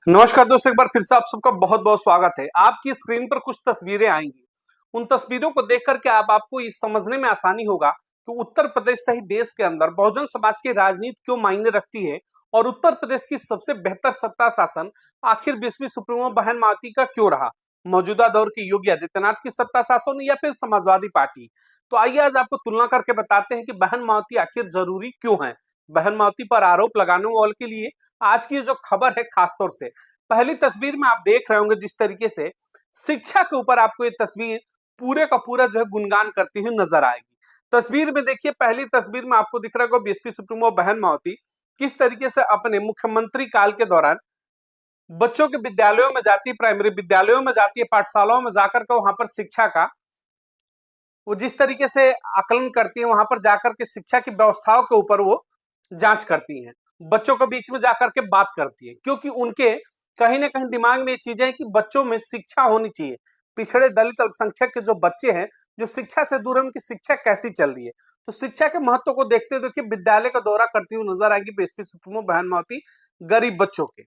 नमस्कार दोस्तों, एक बार फिर से आप सबका बहुत बहुत स्वागत है। आपकी स्क्रीन पर कुछ तस्वीरें आएंगी। उन तस्वीरों को देख करके आपको ये समझने में आसानी होगा कि उत्तर प्रदेश सहित देश के अंदर बहुजन समाज की राजनीति क्यों मायने रखती है और उत्तर प्रदेश की सबसे बेहतर सत्ता शासन आखिर 20वीं सुप्रीमो बहन मावती का क्यों रहा। मौजूदा दौर की योगी आदित्यनाथ की सत्ता शासन या फिर समाजवादी पार्टी। तो आइए आज आपको तुलना करके बताते हैं कि बहन मावती आखिर जरूरी क्यों है। बहन मावती पर आरोप लगाने वालों के लिए आज की जो खबर है, खासतौर से पहली तस्वीर में आप देख रहे होंगे जिस तरीके से शिक्षा के ऊपर आपको ये तस्वीर पूरे का पूरा जो है गुणगान करती हुई नजर आएगी। तस्वीर में देखिए, पहली तस्वीर में आपको दिख रहा होगा बीएसपी सुप्रीमो बहन मावती किस तरीके से अपने मुख्यमंत्री काल के दौरान बच्चों के विद्यालयों में जाती है, प्राइमरी विद्यालयों में जाती है, पाठशालाओं में जाकर के वहां पर शिक्षा का वो जिस तरीके से आकलन करती है, वहां पर जाकर के शिक्षा की व्यवस्थाओं के ऊपर वो जांच करती हैं, बच्चों के बीच में जाकर के बात करती है, क्योंकि उनके कहीं ना कहीं दिमाग में ये चीजें हैं कि बच्चों में शिक्षा होनी चाहिए। पिछड़े दलित अल्पसंख्यक के जो बच्चे हैं जो शिक्षा से दूर है, उनकी शिक्षा कैसी चल रही है। तो शिक्षा के महत्व को देखते हुए देखिए विद्यालय का दौरा करती हुई नजर आएगी बीएसपी सुप्रीमो बहन मावती गरीब बच्चों के।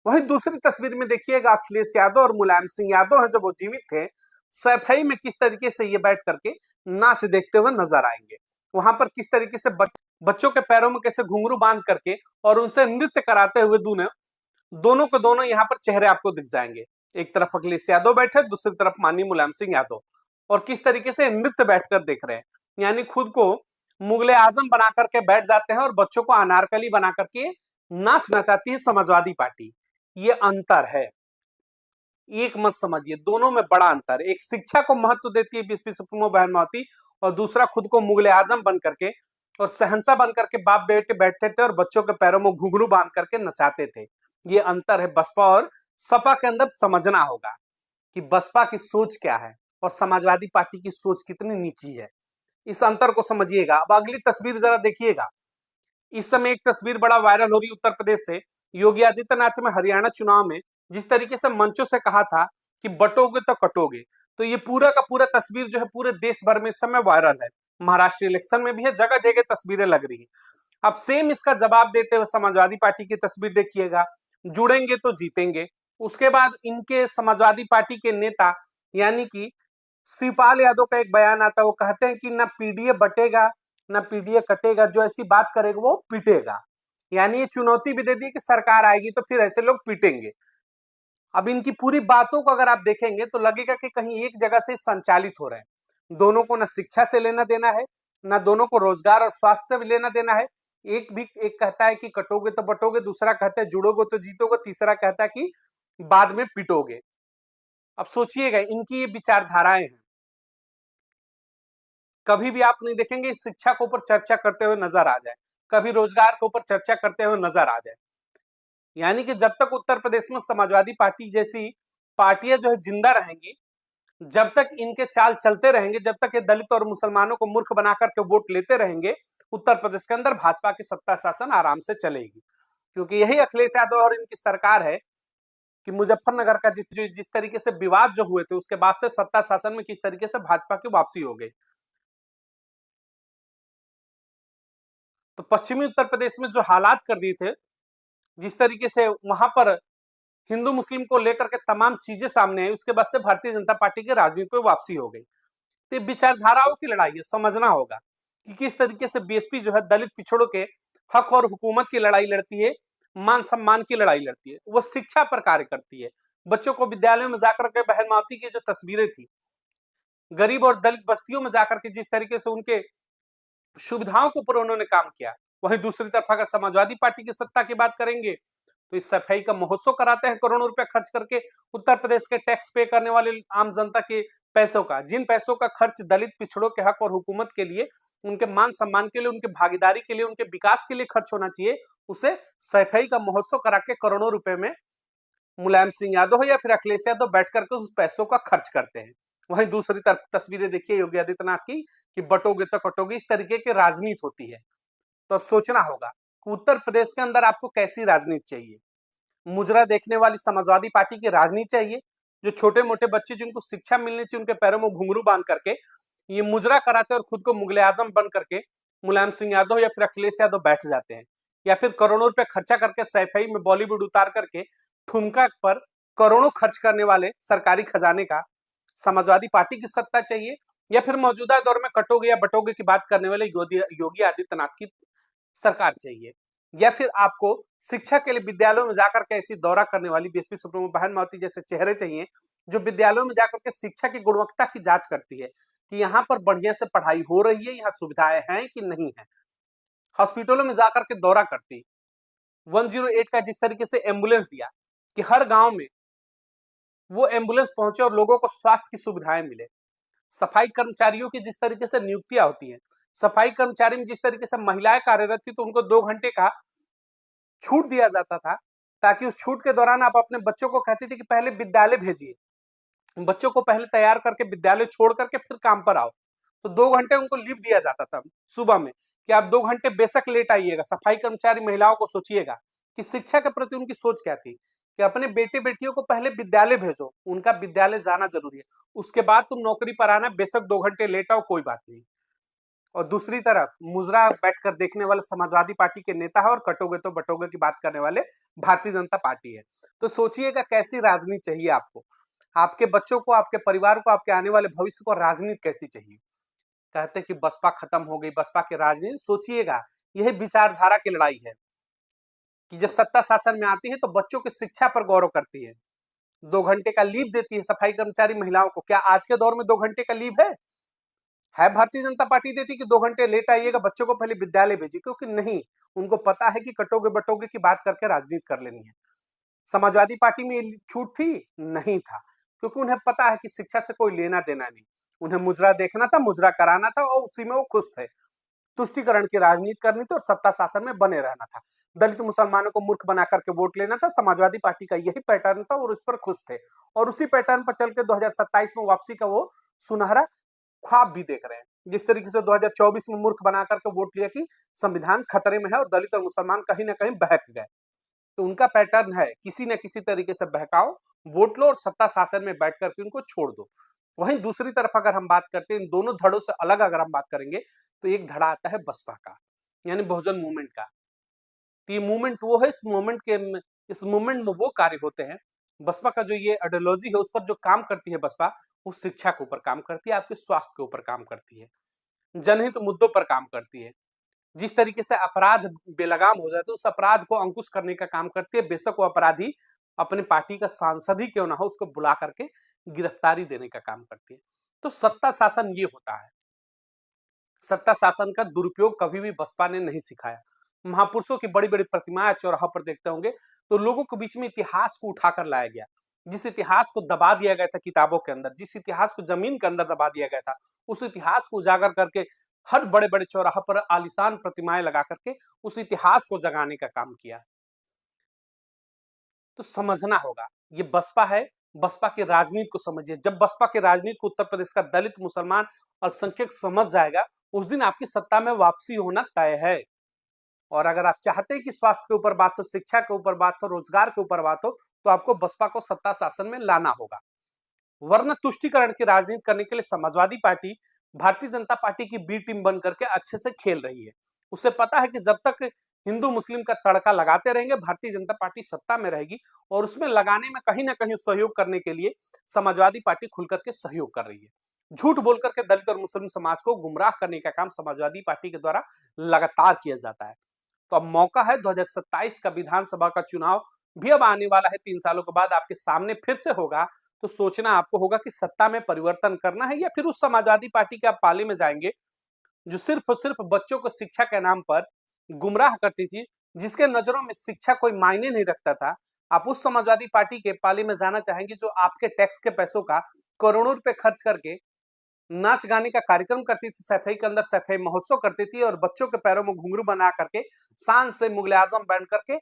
वहीं दूसरी तस्वीर में देखिएगा अखिलेश यादव और मुलायम सिंह यादव हैं, जब वो जीवित थे सफाई में किस तरीके से ये बैठ करके नाच देखते हुए नजर आएंगे। वहां पर किस तरीके से बच्चों के पैरों में कैसे घुंघरू बांध करके और उनसे नृत्य कराते हुए दोनों दोनों के दोनों यहाँ पर चेहरे आपको दिख जाएंगे। एक तरफ अखिलेश यादव बैठे, दूसरी तरफ माननीय मुलायम सिंह यादव, और किस तरीके से नृत्य बैठकर देख रहे हैं, यानी खुद को मुगले आजम बना करके बैठ जाते हैं और बच्चों को अनारकली बना करके नाच नचाती है समाजवादी पार्टी। ये अंतर है, एक मत समझिए, दोनों में बड़ा अंतर है। एक शिक्षा को महत्व देती है बीएसपी सुप्रीमो बहन मावती, और दूसरा खुद को मुगले आजम बन करके और शहंशाह बन करके बाप बेटे बैठते थे और बच्चों के पैरों में घुंघरू बांध करके नचाते थे। ये अंतर है बसपा और सपा के अंदर। समझना होगा कि बसपा की सोच क्या है और समाजवादी पार्टी की सोच कितनी नीची है। इस अंतर को समझिएगा। अब अगली तस्वीर जरा देखिएगा। इस समय एक तस्वीर बड़ा वायरल हो रही उत्तर प्रदेश से। योगी आदित्यनाथ में हरियाणा चुनाव में जिस तरीके से मंचों से कहा था कि बटोगे तो कटोगे, तो ये पूरा का पूरा तस्वीर जो है पूरे देश भर में इस समय वायरल है। महाराष्ट्र इलेक्शन में भी है, जगह जगह तस्वीरें लग रही है। अब सेम इसका जवाब देते हुए समाजवादी पार्टी की तस्वीर देखिएगा। जुड़ेंगे तो जीतेंगे। उसके बाद इनके समाजवादी पार्टी के नेता यानी कि शिवपाल यादव का एक बयान आता है, वो कहते हैं कि ना पीडीए बटेगा ना पीडीए कटेगा, जो ऐसी बात करेगा वो पीटेगा। यानी ये चुनौती भी दे दी कि सरकार आएगी तो फिर ऐसे लोग पीटेंगे। अब इनकी पूरी बातों को अगर आप देखेंगे तो लगेगा कि कहीं एक जगह से संचालित हो रहे हैं। दोनों को ना शिक्षा से लेना देना है, ना दोनों को रोजगार और स्वास्थ्य से भी लेना देना है। एक कहता है कि कटोगे तो बटोगे, दूसरा कहता है जुड़ोगे तो जीतोगे, तीसरा कहता है कि बाद में पिटोगे। अब सोचिएगा, इनकी ये विचारधाराएं हैं। कभी भी आप नहीं देखेंगे शिक्षा के ऊपर चर्चा करते हुए नजर आ जाए, कभी रोजगार के ऊपर चर्चा करते हुए नजर आ जाए। यानी कि जब तक उत्तर प्रदेश में समाजवादी पार्टी जैसी पार्टियां जो है जिंदा रहेंगी, जब तक इनके चाल चलते रहेंगे, जब तक ये दलित और मुसलमानों को मूर्ख बना करके वोट लेते रहेंगे, उत्तर प्रदेश के अंदर भाजपा की सत्ता शासन आराम से चलेगी। क्योंकि यही अखिलेश यादव और इनकी सरकार है कि मुजफ्फरनगर का जिस तरीके से विवाद जो हुए थे, उसके बाद से सत्ता शासन में किस तरीके से भाजपा की वापसी हो गई। तो पश्चिमी उत्तर प्रदेश में जो हालात कर दिए थे, जिस तरीके से वहां पर हिंदू मुस्लिम को लेकर के तमाम चीजें सामने आई, उसके बाद से भारतीय जनता पार्टी की राजनीति में वापसी हो गई। तो विचारधाराओं की लड़ाई है, समझना होगा कि किस तरीके से बीएसपी जो है दलित पिछड़ों के हक और हुकूमत की लड़ाई लड़ती है, मान सम्मान की लड़ाई लड़ती है, वो शिक्षा पर कार्य करती है। बच्चों को विद्यालयों में जाकर के बहन मावती की जो तस्वीरें थी, गरीब और दलित बस्तियों में जाकर के जिस तरीके से उनके सुविधाओं के ऊपर उन्होंने काम किया। वहीं दूसरी तरफ अगर समाजवादी पार्टी की सत्ता की बात करेंगे तो इस सफाई का महोत्सव कराते हैं करोड़ों रुपए खर्च करके, उत्तर प्रदेश के टैक्स पे करने वाले आम जनता के पैसों का, जिन पैसों का खर्च दलित पिछड़ों के हक और हुकूमत के लिए, उनके मान सम्मान के लिए, उनके भागीदारी के लिए, उनके विकास के लिए खर्च होना चाहिए, उसे सफाई का महोत्सव करा के करोड़ों रुपए में मुलायम सिंह यादव हो या फिर अखिलेश यादव बैठ करके उस पैसों का खर्च करते हैं। वहीं दूसरी तरफ तस्वीरें देखिए योगी आदित्यनाथ की कि बटोगे तो कटोगे, इस तरीके की राजनीति होती है। तो अब सोचना होगा कि उत्तर प्रदेश के अंदर आपको कैसी राजनीति चाहिए। मुजरा देखने वाली समाजवादी पार्टी की राजनीति चाहिए, जो छोटे मोटे बच्चे जिनको शिक्षा मिलनी चाहिए उनके पैरों में घुंघरू बांध करके ये मुजरा कराते और खुद को मुगले आजम बन करके मुलायम सिंह यादव या फिर अखिलेश यादव बैठ जाते हैं, या फिर करोड़ों रुपए खर्चा करके सैफई में बॉलीवुड उतार करके ठुमका पर करोड़ों खर्च करने वाले सरकारी खजाने का समाजवादी पार्टी की सत्ता चाहिए, या फिर मौजूदा दौर में कटोगे या बटोगे की बात करने वाले योगी आदित्यनाथ की सरकार चाहिए, या फिर आपको शिक्षा के लिए विद्यालयों में जाकर के ऐसी दौरा करने वाली बीएसपी सुप्रीमो बहन मावती जैसे चेहरे चाहिए, जो विद्यालयों में जाकर के शिक्षा की गुणवत्ता की जांच करती है कि यहाँ पर बढ़िया से पढ़ाई हो रही है, यहाँ सुविधाएं हैं कि नहीं है। हॉस्पिटलों में जाकर के दौरा करती, 108 का जिस तरीके से एम्बुलेंस दिया कि हर गांव में वो एम्बुलेंस पहुंचे और लोगों को स्वास्थ्य की सुविधाएं मिले। सफाई कर्मचारियों की जिस तरीके से नियुक्तियां होती हैं, सफाई कर्मचारी में जिस तरीके से महिलाएं कार्यरत थी तो उनको 2 घंटे का छूट दिया जाता था, ताकि उस छूट के दौरान आप अपने बच्चों को कहते थे कि पहले विद्यालय भेजिए, बच्चों को पहले तैयार करके विद्यालय छोड़ करके फिर काम पर आओ। तो 2 घंटे उनको लीव दिया जाता था सुबह में कि आप 2 घंटे बेशक लेट आइएगा। सफाई कर्मचारी महिलाओं को सोचिएगा कि शिक्षा के प्रति उनकी सोच क्या थी कि अपने बेटे बेटियों को पहले विद्यालय भेजो, उनका विद्यालय जाना जरूरी है, उसके बाद तुम नौकरी पर आना, बेशक 2 घंटे लेट आओ कोई बात नहीं। और दूसरी तरफ मुजरा बैठकर देखने वाले समाजवादी पार्टी के नेता है और कटोगे तो बटोगे की बात करने वाले भारतीय जनता पार्टी है। तो सोचिएगा कैसी राजनीति चाहिए आपको, आपके बच्चों को, आपके परिवार को, आपके आने वाले भविष्य को राजनीति कैसी चाहिए। कहते हैं कि बसपा खत्म हो गई, बसपा की राजनीति, सोचिएगा यही विचारधारा की लड़ाई है कि जब सत्ता शासन में आती है तो बच्चों की शिक्षा पर गौरव करती है, 2 घंटे का लीव देती है सफाई कर्मचारी महिलाओं को। क्या आज के दौर में 2 घंटे का लीव है? भारतीय जनता पार्टी देती कि 2 घंटे लेट आइएगा, बच्चों को पहले विद्यालय भेजिए, क्योंकि नहीं, उनको पता है कि कटोगे बटोगे की बात करके राजनीति कर लेनी है। समाजवादी पार्टी में ये छूट थी? नहीं था, क्योंकि उन्हें पता है कि शिक्षा से कोई लेना देना नहीं, उन्हें मुजरा देखना था, मुजरा कराना था और उसी में वो खुश थे। तुष्टिकरण की राजनीति करनी थी और सत्ता शासन में बने रहना था, दलित मुसलमानों को मूर्ख बना करके वोट लेना था। समाजवादी पार्टी का यही पैटर्न था और उस पर खुश थे, और उसी पैटर्न पर चल के 2027 में वापसी का वो सुनहरा ख्वाब भी देख रहे हैं। जिस तरीके से 2024 में मूर्ख बना करके वोट लिया कि संविधान खतरे में है और दलित और मुसलमान कहीं ना कहीं बहक गए, तो उनका पैटर्न है किसी न किसी तरीके से बहकाओ, वोट लो और सत्ता शासन में बैठ करके उनको छोड़ दो। वहीं दूसरी तरफ अगर हम बात करते हैं इन दोनों धड़ों से अलग अगर हम बात करेंगे, तो एक धड़ा आता है बसपा का, यानी बहुजन मूवमेंट का। तो ये मूवमेंट वो है, इस मूवमेंट में वो कार्य होते हैं, बसपा का जो ये आइडियोलॉजी है उस पर जो काम करती है बसपा, वो शिक्षा के ऊपर काम करती है, आपके स्वास्थ्य के ऊपर काम करती है, जनहित मुद्दों पर काम करती है। जिस तरीके से अपराध बेलगाम हो जाते हैं, उस अपराध को अंकुश करने का काम करती है, बेशक वो अपराधी अपने पार्टी का सांसद ही क्यों ना हो, उसको बुला करके गिरफ्तारी देने का काम करती है। तो सत्ता शासन ये होता है, सत्ता शासन का दुरुपयोग कभी भी बसपा ने नहीं सिखाया। महापुरुषों की बड़ी बड़ी प्रतिमाएं चौराहा पर देखते होंगे, तो लोगों के बीच में इतिहास को उठाकर लाया गया। जिस इतिहास को दबा दिया गया था किताबों के अंदर, जिस इतिहास को जमीन के अंदर दबा दिया गया था, उस इतिहास को उजागर करके हर बड़े बड़े चौराहा पर आलीशान प्रतिमाएं लगा करके उस इतिहास को जगाने का काम किया। तो समझना होगा, ये बसपा है, बसपा की राजनीति को समझिए। जब बसपा की राजनीति को उत्तर प्रदेश का दलित, मुसलमान, अल्पसंख्यक समझ जाएगा, उस दिन आपकी सत्ता में वापसी होना तय है। और अगर आप चाहते हैं कि स्वास्थ्य के ऊपर बात हो, शिक्षा के ऊपर बात हो, रोजगार के ऊपर बात हो, तो आपको बसपा को सत्ता शासन में लाना होगा। वरना तुष्टिकरण की राजनीति करने के लिए समाजवादी पार्टी भारतीय जनता पार्टी की बी टीम बन करके अच्छे से खेल रही है। उसे पता है कि जब तक हिंदू मुस्लिम का तड़का लगाते रहेंगे, भारतीय जनता पार्टी सत्ता में रहेगी, और उसमें लगाने में कहीं ना कहीं सहयोग करने के लिए समाजवादी पार्टी खुल करके सहयोग कर रही है। झूठ बोल करके दलित और मुस्लिम समाज को गुमराह करने का काम समाजवादी पार्टी के द्वारा लगातार किया जाता है। तो अब मौका है, 2027 का विधानसभा का चुनाव भी अब आने वाला है, 3 सालों के बाद आपके सामने फिर से होगा। तो सोचना आपको होगा कि सत्ता में परिवर्तन करना है, या फिर उस समाजवादी पार्टी के आप पाले में जाएंगे जो सिर्फ और सिर्फ बच्चों को शिक्षा के नाम पर गुमराह करती थी, जिसके नजरों में शिक्षा कोई मायने नहीं रखता था। आप उस समाजवादी पार्टी के पाले में जाना चाहेंगे जो आपके टैक्स के पैसों का करोड़ों रुपए खर्च करके नाच गाने का कार्यक्रम करती थी, सफाई के अंदर सफाई महोत्सव करती थी, और बच्चों के पैरों में घुंघरू बना करके शान से मुगले आजम बैठ करके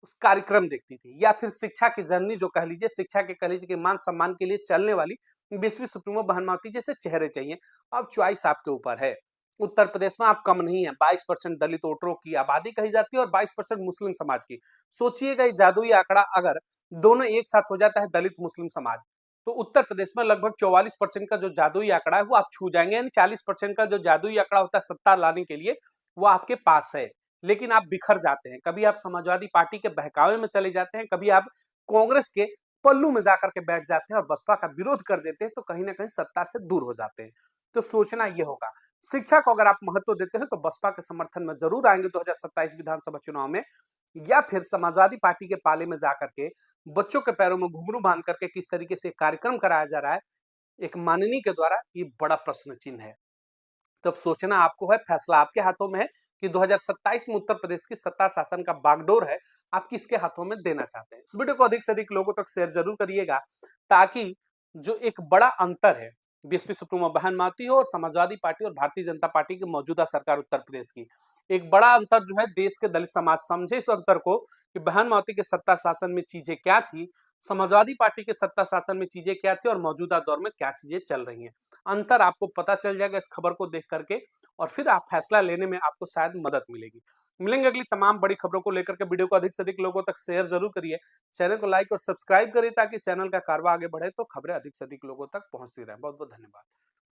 उस कार्यक्रम देखती थी, या फिर शिक्षा की जननी जो कह लीजिए, शिक्षा के कह लीजिए कि मान सम्मान के लिए चलने वाली 20वीं सुप्रीमो बहन मावती जैसे चेहरे चाहिए। अब चॉइस आपके ऊपर है। उत्तर प्रदेश में आप कम नहीं है, 22% दलित वोटरों की आबादी कही जाती है और 22% मुस्लिम समाज की। सोचिएगा ये जादुई आंकड़ा अगर दोनों एक साथ हो जाता है, दलित मुस्लिम समाज, तो उत्तर प्रदेश में लगभग 44% का जो जादुई आंकड़ा है वो आप छू जाएंगे, यानी 40% का जो जादुई आंकड़ा होता है सत्ता लाने के लिए, वो आपके पास है। लेकिन आप बिखर जाते हैं, कभी आप समाजवादी पार्टी के बहकावे में चले जाते हैं, कभी आप कांग्रेस के पल्लू में जाकर के बैठ जाते हैं और बसपा का विरोध कर देते हैं, तो कहीं ना कहीं सत्ता से दूर हो जाते हैं। तो सोचना ये होगा, शिक्षा को अगर आप महत्व देते हैं तो बसपा के समर्थन में जरूर आएंगे 2027 विधानसभा चुनाव में, या फिर समाजवादी पार्टी के पाले में जाकर के बच्चों के पैरों में घुंघरू बांध करके किस तरीके से कार्यक्रम कराया जा रहा है एक माननीय के द्वारा, ये बड़ा प्रश्न चिन्ह है। तब सोचना आपको है, फैसला आपके हाथों में है कि 2027 में उत्तर प्रदेश की सत्ता शासन का बागडोर है, आप किसके हाथों में देना चाहते हैं। इस वीडियो को अधिक से अधिक लोगों तक शेयर जरूर करिएगा, ताकि जो एक बड़ा अंतर है बीएसपी सुप्रीमो बहन माती हो और समाजवादी पार्टी और भारतीय जनता पार्टी की मौजूदा सरकार उत्तर प्रदेश की, एक बड़ा अंतर जो है देश के दलित समाज समझे इस अंतर को कि बहन माती के सत्ता शासन में चीजें क्या थी, समाजवादी पार्टी के सत्ता शासन में चीजें क्या थी और मौजूदा दौर में क्या चीजें चल रही हैं। अंतर आपको पता चल जाएगा इस खबर को देख करके, और फिर आप फैसला लेने में आपको शायद मदद मिलेगी। मिलेंगे अगली तमाम बड़ी खबरों को लेकर के, वीडियो को अधिक से अधिक लोगों तक शेयर जरूर करिए, चैनल को लाइक और सब्सक्राइब करिए ताकि चैनल का कारवा आगे बढ़े तो खबरें अधिक से अधिक लोगों तक पहुंचती रहे। बहुत बहुत धन्यवाद।